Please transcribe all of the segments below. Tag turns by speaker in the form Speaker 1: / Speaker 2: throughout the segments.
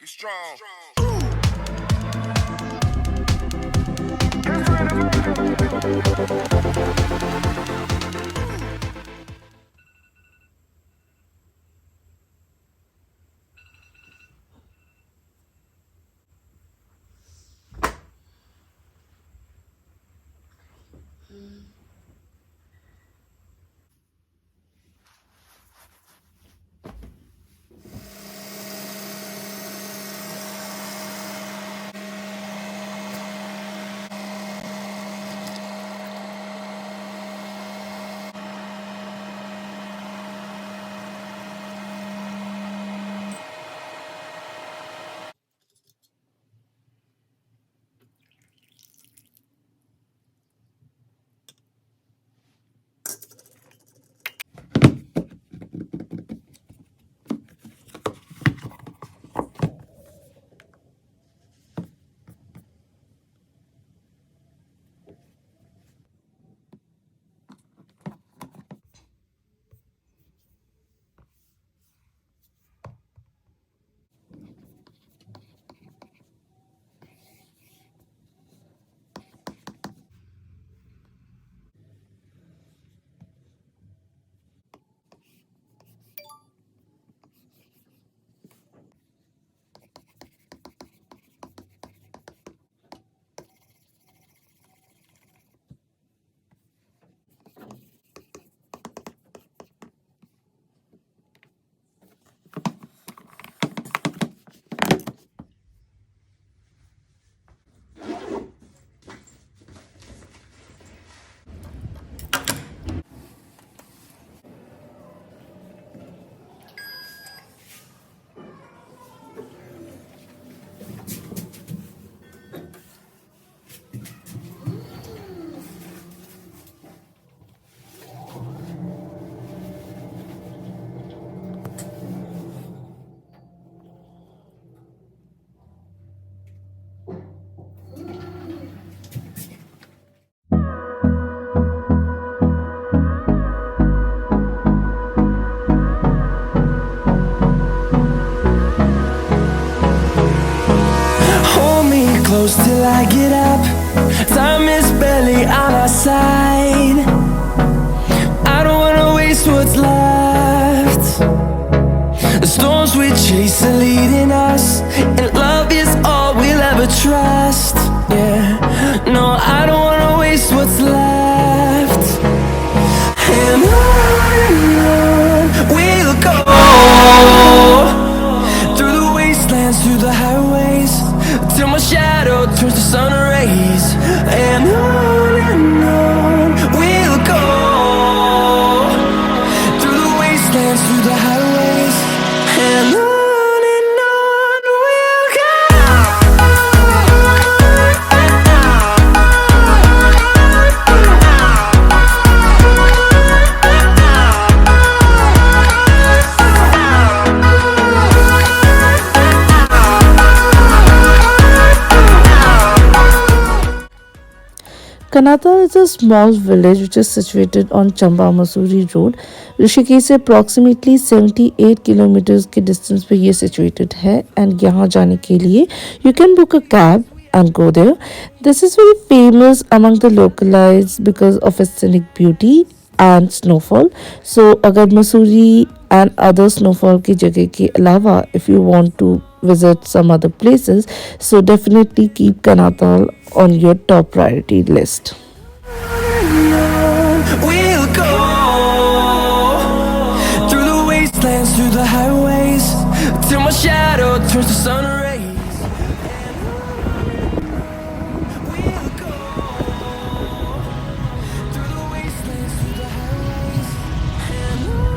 Speaker 1: Be strong.
Speaker 2: Hold me close till I get up. Time is barely on our side. I don't wanna waste what's left. The storms we chase are leading us, and love is all we'll ever trust. Yeah, no, I don't wanna waste what's left. And on we'll go, through the wastelands, through the highways, till my shadow turns to sun rays. And on we'll go, through the wastelands, through the highways, and on we'll go.
Speaker 3: Kanatal is a small village which is situated on Chamba Masuri Road. Rishikesh से approximately 78 kilometers के distance पे ये situated है and यहाँ जाने के लिए you can book a cab and go there. This is very famous among the localites because of its scenic beauty and snowfall. So अगर मसूरी and other snowfall की जगह के अलावा if you want to visit some other places, so definitely keep Kanatal on your top priority list.
Speaker 2: We'll go through the wastelands, through the highways, till my shadow turns to sun rays. We'll go through the wastelands, through the highways, and on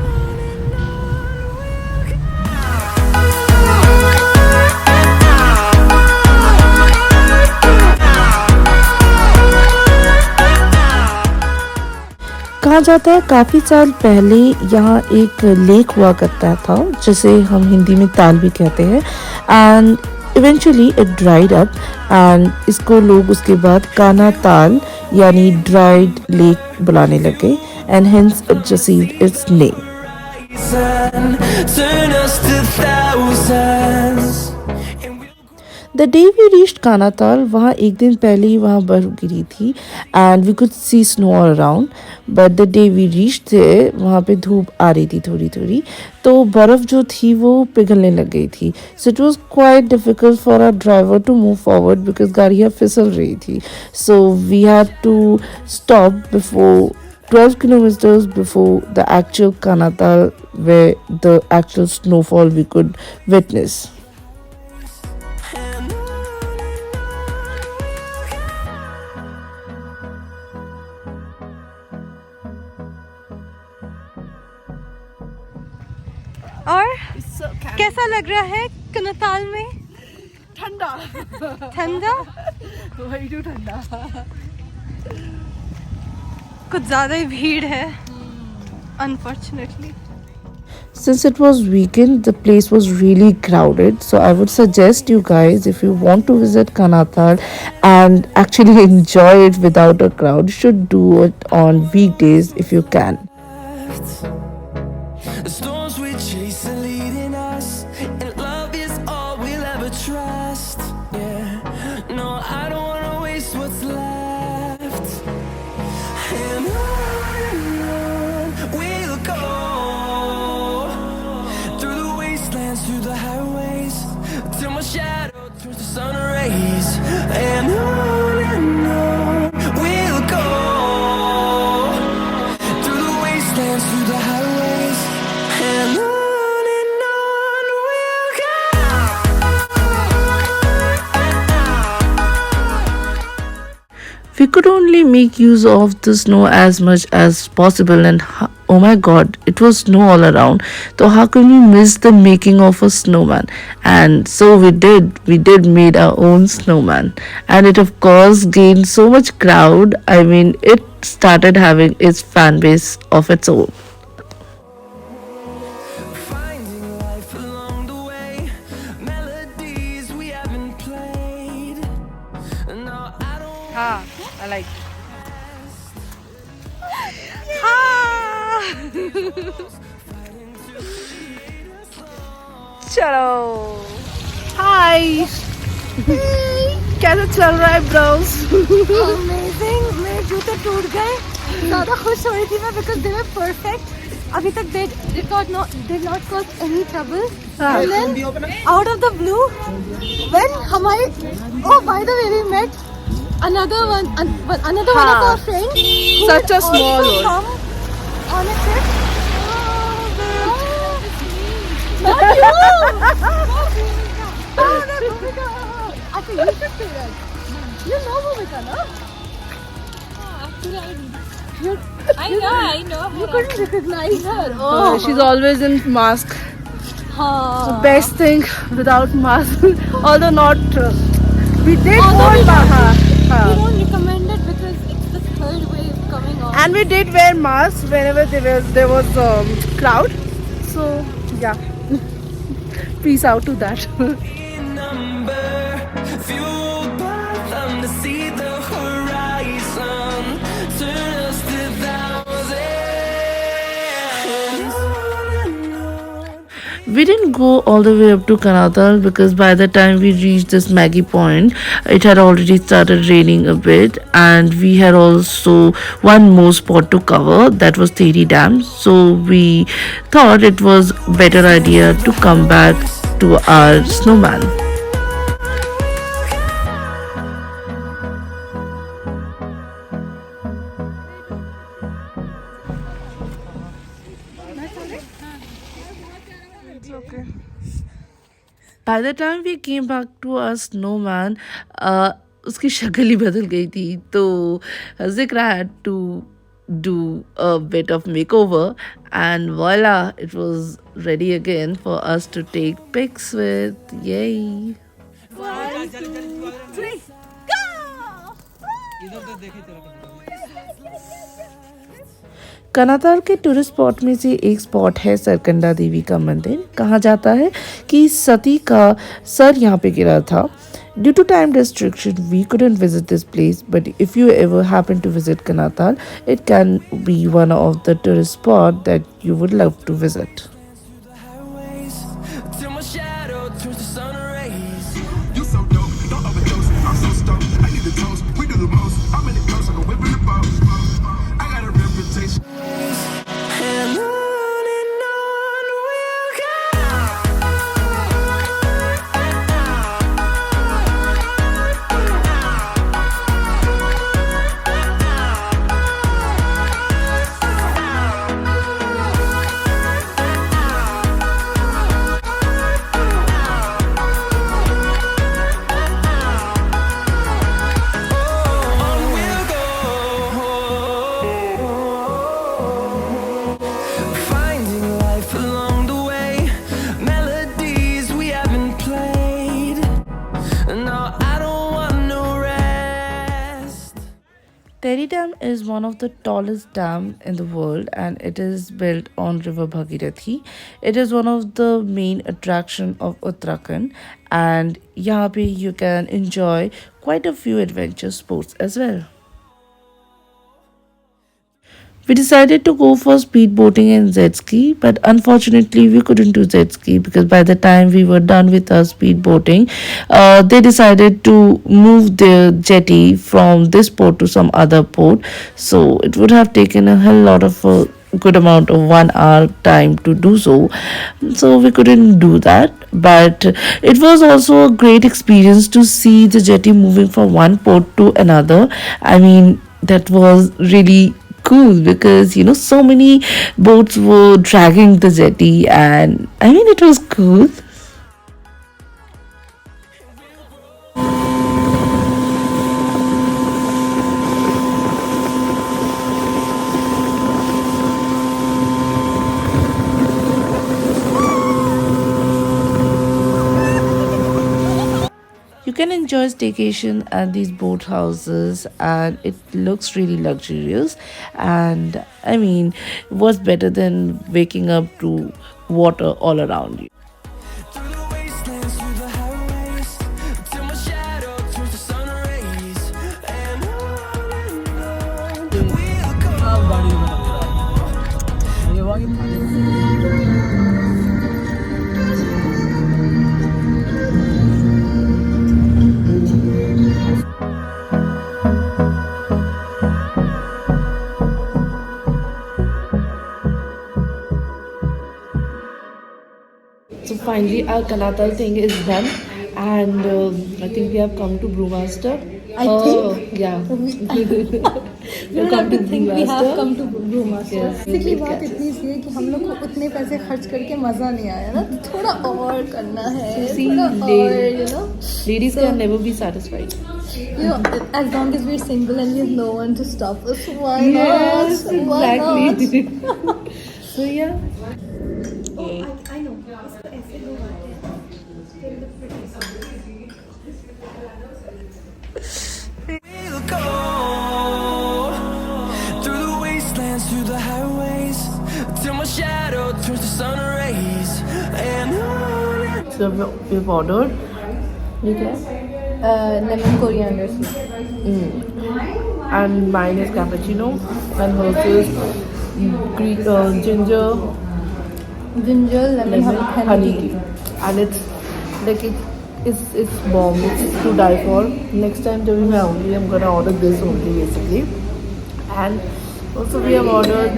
Speaker 2: we'll go.
Speaker 3: कहा जाता है काफ़ी साल पहले यहाँ एक lake हुआ करता था जिसे हम हिंदी में ताल भी कहते हैं and eventually it dried up and इसको लोग उसके बाद काना ताल यानी ड्राइड लेक बुलाने लगे and hence it received its name.
Speaker 2: Turn us to thousands.
Speaker 3: The day we reached Kanatal, वहाँ एक दिन पहले ही वहाँ बर्फ़ गिरी थी and we could see snow all around. But the day we reached there, वहाँ पे धूप आ रही थी थोड़ी थोड़ी, तो बर्फ़ जो थी वो पिघलने लग गई थी. So it was quite difficult for our driver to move forward because गाड़ियाँ फिसल रही थी. So we had to stop before 12 kilometers before the actual Kanatal, where the actual snowfall we could witness.
Speaker 1: और कैसा लग रहा है कनाताल में?
Speaker 4: ठंडा.
Speaker 1: ठंडा?
Speaker 4: वही तो ठंडा.
Speaker 1: कुछ ज़्यादा ही भीड़ है unfortunately.
Speaker 3: Since it was weekend, the place was really crowded. So I would suggest you guys, if you want to visit Kanatal and actually enjoy it without a crowd, you should do it on weekdays if you can.
Speaker 2: The storms we chase are leading us, and love is all we'll ever trust. Yeah, no, I don't wanna waste what's left. And on we'll go, through the wastelands, through the highways, till my shadow turns to sun rays. And on we'll go, through the wastelands, through the highways, and on we'll go.
Speaker 3: We could only make use of the snow as much as possible, and oh my god, it was snow all around. So how can we miss the making of a snowman? And so we did made our own snowman, and it of course gained so much crowd. I mean, it started having its fan base of its own.
Speaker 2: Finding life along the way, melodies we haven't played. No, I don't.
Speaker 4: हाँ, I like.
Speaker 1: हाँ.
Speaker 4: चलो. Hi. कैसा चल रहा है Bros?
Speaker 1: Amazing. मेरे जूते टूट गए. ज़्यादा खुश हो रही थी मैं because they were perfect. अभी तक they did not cause any trouble. And then out of the blue, when हमारे by the way we met another one of our friends who
Speaker 4: Such a
Speaker 1: had
Speaker 4: small
Speaker 1: also
Speaker 4: one.
Speaker 1: come on a trip. Not you. Oh, no, Bhumika. Okay, you should say that. You know Bhumika, no? I know. You couldn't recognize her. Oh,
Speaker 4: She's always in mask.
Speaker 1: हाँ.
Speaker 4: Best thing without mask. Although not. We did
Speaker 1: Although
Speaker 4: wear
Speaker 1: we
Speaker 4: mask.
Speaker 1: We don't recommend it because it's the third wave coming on.
Speaker 4: And we did wear masks whenever there was crowd. So yeah. Peace out to that.
Speaker 2: Number fueled by them to see the horizon, turn us to thousands.
Speaker 3: We didn't go all the way up to Kanatal because by the time we reached this Maggie Point, it had already started raining a bit, and we had also one more spot to cover, that was Theri Dam. So we thought it was better idea to come back to our snowman. By the time we came back to our snowman, उसकी शक्ल ही बदल गई थी. तो Zikra had to do a bit of makeover, and voila, it was ready again for us to take pics with. Yay! Kanatal के tourist spot में से एक स्पॉट है सरकंडा देवी का मंदिर. कहा जाता है कि सती का सर यहाँ पे गिरा था. Due to time restriction, we couldn't visit this place, but if you ever happen to visit Kanatal, it can be one of the tourist spot that you would love to visit.
Speaker 2: Highways, till my shadow turns to sun rays.
Speaker 5: You so dope.
Speaker 2: stove. I need the toast, we do the most. I'm in the coast, like a whip in the boat. I got a reputation. And on we'll go. Finding life along the way, melodies we haven't played. No, I don't want no rest.
Speaker 3: Tehri Dam is one of the tallest dam in the world and it is built on river Bhagirathi. It is one of the main attraction of Uttarakhand and यहाँ पे you can enjoy quite a few adventure sports as well. We decided to go for speed boating and jet ski, but unfortunately we couldn't do jet ski because by the time we were done with our speed boating, they decided to move their jetty from this port to some other port. So it would have taken a hell lot of a good amount of 1 hour time to do so. So we couldn't do that. But it was also a great experience to see the jetty moving from one port to another. I mean, that was really cool because so many boats were dragging the jetty and I mean it was cool. You can enjoy staycation at these boat houses and it looks really luxurious and I mean what's better than waking up to water all around you.
Speaker 2: Through the wastelands, through the highways, till my shadow turns to sun rays. And on we'll go.
Speaker 3: So finally our Kalatal thing is done and I think we have come to Brewmaster.
Speaker 1: I think
Speaker 3: Yeah.
Speaker 1: You don't have to think we have come to Brewmaster.
Speaker 3: Yes.
Speaker 1: Basically बात इतनी सी है कि हम लोग को उतने पैसे खर्च करके मजा नहीं आया ना, तो थोड़ा और करना है,
Speaker 3: See,
Speaker 1: थोड़ा
Speaker 3: they-
Speaker 1: और
Speaker 3: Ladies can never be satisfied.
Speaker 1: as long as we're single and we have no one to stop us, why
Speaker 3: Yes,
Speaker 1: not? Why not?
Speaker 3: exactly. So yeah.
Speaker 1: I know. इसको ऐसे लोग आते हैं।
Speaker 2: We'll go through the wastelands, through the highways, till my shadow turns to sun rays. And on.
Speaker 3: So we've ordered. You can.
Speaker 1: Lemon coriander soup.
Speaker 3: And mine is cappuccino and hers is ginger
Speaker 1: Ginger, lemon,
Speaker 3: honey tea. And it's like it's bomb. It's to die for. Next time that we have only, I'm gonna order this only basically. And also we have ordered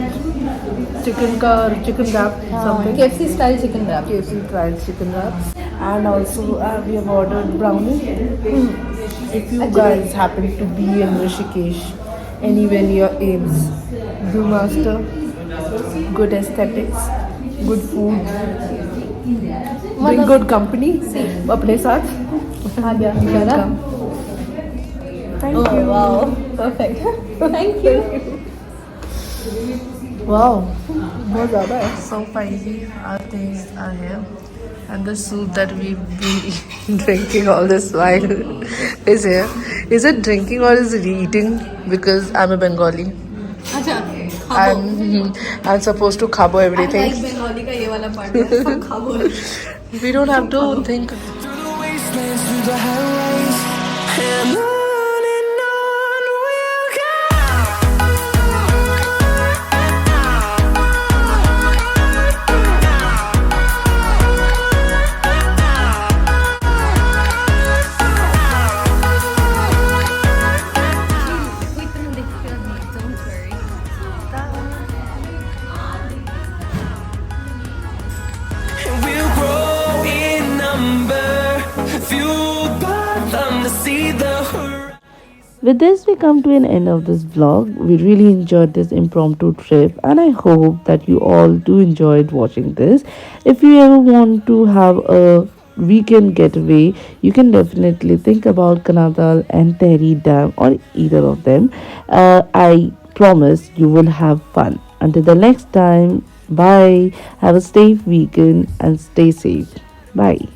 Speaker 3: chicken wrap something.
Speaker 1: KFC style chicken wrap.
Speaker 3: KFC fried chicken wraps. And also we have ordered brownie. If you guys happen to be in Rishikesh, anywhere near Ames, Brewmaster, good aesthetics, good food, bring good company अपने साथ.
Speaker 1: आ गया मेरा.
Speaker 3: Thank you.
Speaker 1: Wow, perfect. Thank you.
Speaker 3: Wow, बहुत ज़्यादा है. So finally our things are here. And the soup that we've been drinking all this while is here. Is it drinking or is it eating? Because I'm a Bengali.
Speaker 1: अच्छा.
Speaker 3: I'm supposed to khabo everything.
Speaker 1: Bengali का ये वाला part है. हम खाबो.
Speaker 3: We don't have to think.
Speaker 2: Through the wastelands, through the highways, and on we'll go.
Speaker 3: With this, we come to an end of this vlog. We really enjoyed this impromptu trip, and I hope that you all do enjoyed watching this. If you ever want to have a weekend getaway, you can definitely think about Kanadal and Tehri Dam or either of them. I promise you will have fun. Until the next time, bye. Have a safe weekend and stay safe. Bye.